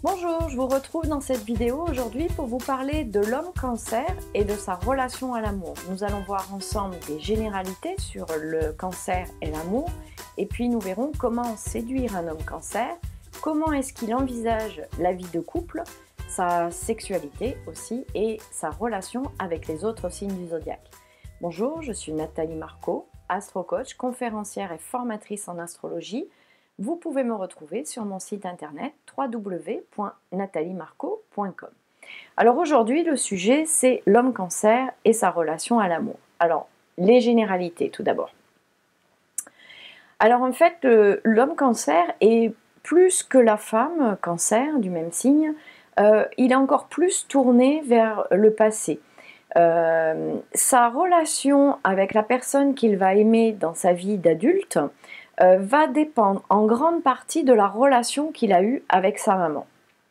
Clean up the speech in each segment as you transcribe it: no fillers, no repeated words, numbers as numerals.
Bonjour, je vous retrouve dans cette vidéo aujourd'hui pour vous parler de l'homme cancer et de sa relation à l'amour. Nous allons voir ensemble des généralités sur le cancer et l'amour et puis nous verrons comment séduire un homme cancer, comment est-ce qu'il envisage la vie de couple, sa sexualité aussi et sa relation avec les autres signes du zodiaque. Bonjour, je suis Nathalie Marco, astro-coach, conférencière et formatrice en astrologie. Vous pouvez me retrouver sur mon site internet www.nathaliemarco.com. Alors aujourd'hui, le sujet, c'est l'homme cancer et sa relation à l'amour. Alors, les généralités tout d'abord. Alors en fait, l'homme cancer est plus que la femme cancer du même signe, il est encore plus tourné vers le passé. Sa relation avec la personne qu'il va aimer dans sa vie d'adulte va dépendre en grande partie de la relation qu'il a eue avec sa maman.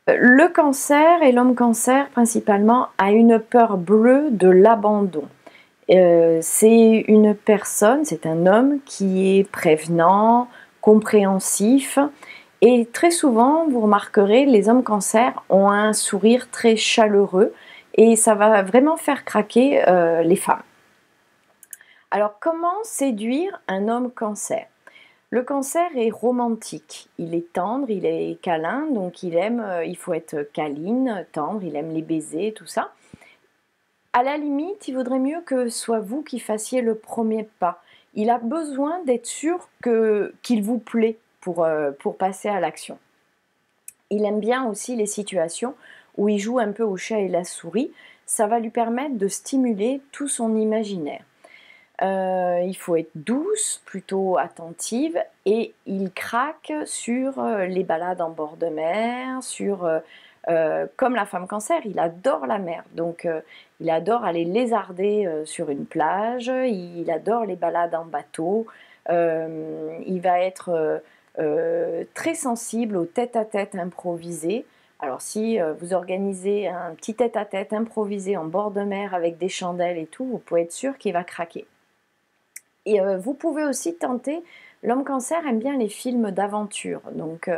Le cancer et l'homme cancer principalement a une peur bleue de l'abandon. C'est une personne, c'est un homme qui est prévenant, compréhensif et très souvent, vous remarquerez, les hommes cancer ont un sourire très chaleureux et ça va vraiment faire craquer les femmes. Alors comment séduire un homme cancer ? Le cancer est romantique, il est tendre, il est câlin, donc il faut être câline, tendre, il aime les baisers, tout ça. À la limite, il vaudrait mieux que ce soit vous qui fassiez le premier pas. Il a besoin d'être sûr qu'il vous plaît pour passer à l'action. Il aime bien aussi les situations où il joue un peu au chat et la souris. Ça va lui permettre de stimuler tout son imaginaire. Il faut être douce, plutôt attentive et il craque sur les balades en bord de mer, comme la femme cancer, il adore la mer, donc il adore aller lézarder sur une plage, il adore les balades en bateau, il va être très sensible au tête-à-tête improvisé. Alors si vous organisez un petit tête-à-tête improvisé en bord de mer avec des chandelles et tout, vous pouvez être sûr qu'il va craquer. Et vous pouvez aussi tenter, l'homme cancer aime bien les films d'aventure, donc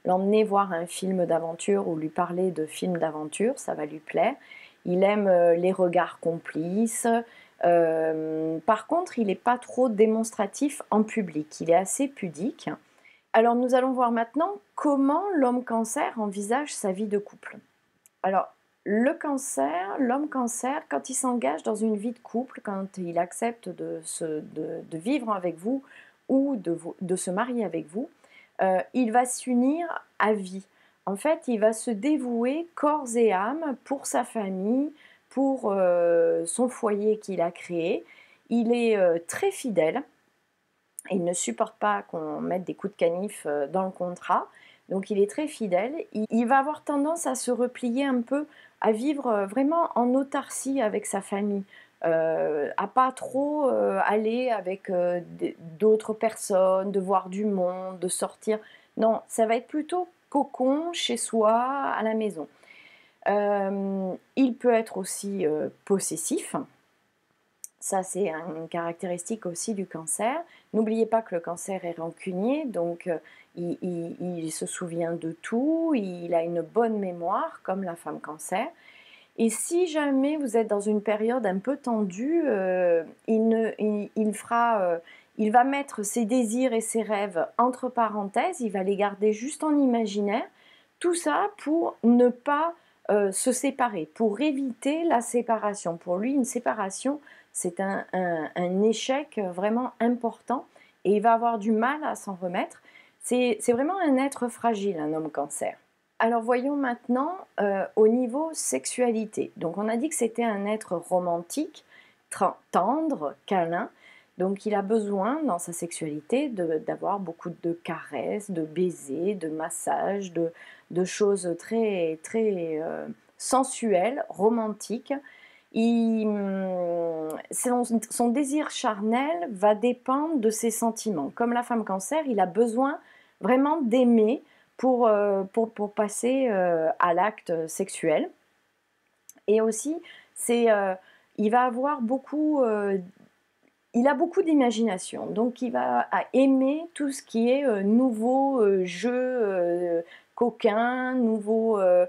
l'emmener voir un film d'aventure ou lui parler de films d'aventure, ça va lui plaire. Il aime les regards complices, par contre il n'est pas trop démonstratif en public, il est assez pudique. Alors nous allons voir maintenant comment l'homme cancer envisage sa vie de couple. Alors l'homme cancer, quand il s'engage dans une vie de couple, quand il accepte de vivre avec vous ou de se marier avec vous, il va s'unir à vie. En fait, il va se dévouer corps et âme pour sa famille, pour son foyer qu'il a créé. Il est très fidèle. Il ne supporte pas qu'on mette des coups de canif dans le contrat. Donc il est très fidèle. Il va avoir tendance à se replier un peu, à vivre vraiment en autarcie avec sa famille. À pas trop aller avec d'autres personnes, de voir du monde, de sortir. Non, ça va être plutôt cocon chez soi, à la maison. Il peut être aussi possessif. Ça, c'est une caractéristique aussi du cancer. N'oubliez pas que le cancer est rancunier, donc il se souvient de tout, il a une bonne mémoire, comme la femme cancer. Et si jamais vous êtes dans une période un peu tendue, il va mettre ses désirs et ses rêves entre parenthèses, il va les garder juste en imaginaire. Tout ça pour ne pas se séparer, pour éviter la séparation. Pour lui, une séparation, c'est un échec vraiment important et il va avoir du mal à s'en remettre. C'est vraiment un être fragile, un homme cancer. Alors voyons maintenant au niveau sexualité. Donc on a dit que c'était un être romantique, tendre, câlin. Donc il a besoin dans sa sexualité d'avoir beaucoup de caresses, de baisers, de massages, de choses très, très sensuelles, romantiques. Son désir charnel va dépendre de ses sentiments. Comme la femme cancer, il a besoin vraiment d'aimer pour passer à l'acte sexuel. Et aussi, il va avoir beaucoup il a beaucoup d'imagination, donc il va aimer tout ce qui est nouveau jeu coquin, nouvelles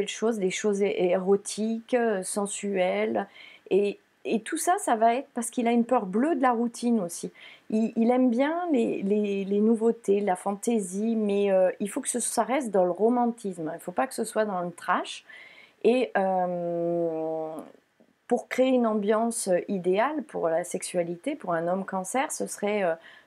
choses, des choses érotiques, sensuelles. Et tout ça, ça va être parce qu'il a une peur bleue de la routine aussi. Il aime bien les nouveautés, la fantaisie, mais il faut que ça reste dans le romantisme. Il ne faut pas que ce soit dans le trash. Et pour créer une ambiance idéale pour la sexualité, pour un homme cancer, ce serait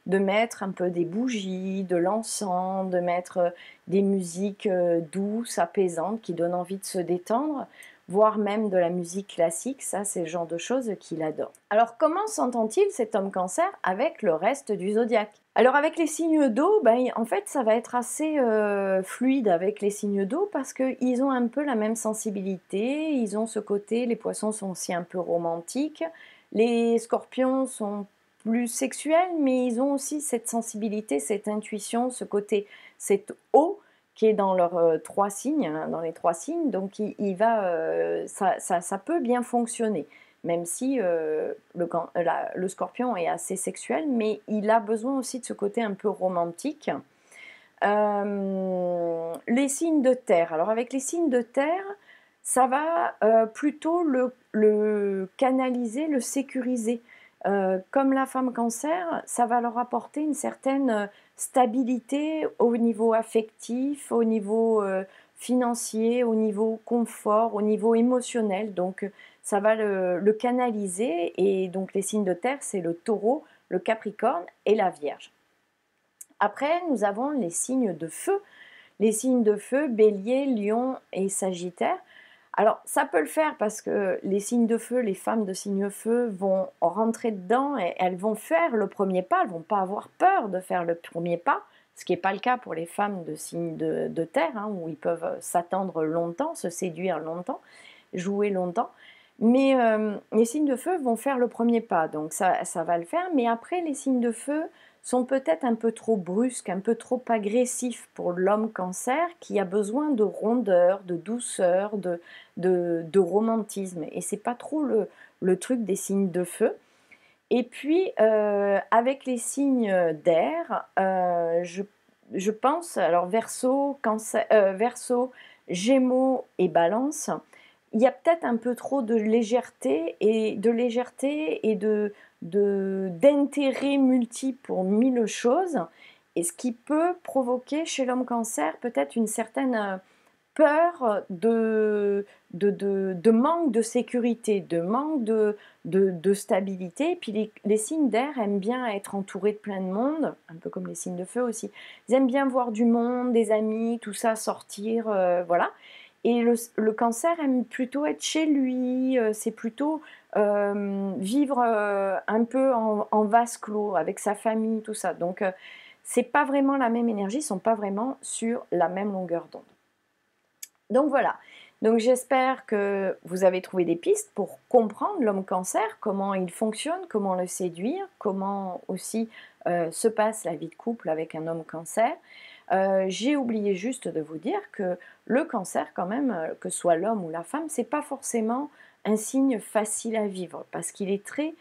de mettre un peu des bougies, de l'encens, de mettre des musiques douces, apaisantes, qui donnent envie de se détendre, voire même de la musique classique. Ça, c'est le genre de choses qu'il adore. Alors, comment s'entend-il cet homme cancer avec le reste du zodiaque? Alors avec les signes d'eau, en fait ça va être assez fluide avec les signes d'eau parce qu'ils ont un peu la même sensibilité, ils ont ce côté, les poissons sont aussi un peu romantiques, les scorpions sont plus sexuels mais ils ont aussi cette sensibilité, cette intuition, ce côté, cette eau qui est dans leurs trois signes, hein, dans les trois signes, donc ça peut bien fonctionner. Même si le scorpion est assez sexuel, mais il a besoin aussi de ce côté un peu romantique. Les signes de terre. Alors avec les signes de terre, ça va plutôt le canaliser, le sécuriser. Comme la femme cancer, ça va leur apporter une certaine stabilité au niveau affectif, au niveau financier, au niveau confort, au niveau émotionnel. Donc ça va le canaliser. Et donc les signes de terre, c'est le taureau, le capricorne et la vierge. Après, nous avons les signes de feu. Les signes de feu, bélier, lion et sagittaire. Alors, ça peut le faire parce que les signes de feu, les femmes de signes feu vont rentrer dedans et elles vont faire le premier pas. Elles ne vont pas avoir peur de faire le premier pas, ce qui n'est pas le cas pour les femmes de signes de terre, hein, où ils peuvent s'attendre longtemps, se séduire longtemps, jouer longtemps. Mais les signes de feu vont faire le premier pas, donc ça va le faire. Mais après, les signes de feu sont peut-être un peu trop brusques, un peu trop agressifs pour l'homme cancer qui a besoin de rondeur, de douceur, de romantisme. Et c'est pas trop le truc des signes de feu. Et puis, avec les signes d'air, je pense, alors Verseau, Gémeaux et Balance, il y a peut-être un peu trop de légèreté et d'intérêt multiple pour mille choses, et ce qui peut provoquer chez l'homme cancer peut-être une certaine peur de manque de sécurité, de manque de stabilité. Et puis les signes d'air aiment bien être entourés de plein de monde, un peu comme les signes de feu aussi. Ils aiment bien voir du monde, des amis, tout ça, sortir, voilà. Et le cancer aime plutôt être chez lui, c'est plutôt vivre un peu en vase clos avec sa famille, tout ça. Donc c'est pas vraiment la même énergie, ils sont pas vraiment sur la même longueur d'onde. Donc voilà, donc j'espère que vous avez trouvé des pistes pour comprendre l'homme cancer, comment il fonctionne, comment le séduire, comment aussi se passe la vie de couple avec un homme cancer. J'ai oublié juste de vous dire que le cancer quand même, que ce soit l'homme ou la femme, c'est pas forcément un signe facile à vivre parce qu'il est très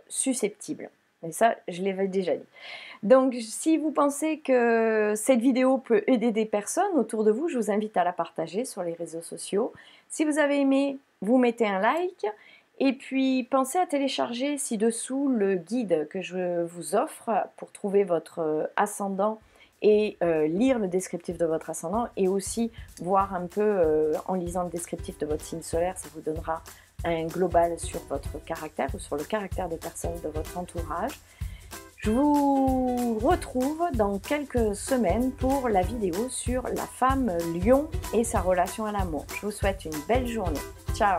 susceptible. Et ça, je l'avais déjà dit. Donc, si vous pensez que cette vidéo peut aider des personnes autour de vous, je vous invite à la partager sur les réseaux sociaux. Si vous avez aimé, vous mettez un like. Et puis, pensez à télécharger ci-dessous le guide que je vous offre pour trouver votre ascendant et lire le descriptif de votre ascendant et aussi voir un peu en lisant le descriptif de votre signe solaire, ça vous donnera un global sur votre caractère ou sur le caractère des personnes de votre entourage. Je vous retrouve dans quelques semaines pour la vidéo sur la femme lion et sa relation à l'amour. Je vous souhaite une belle journée. Ciao!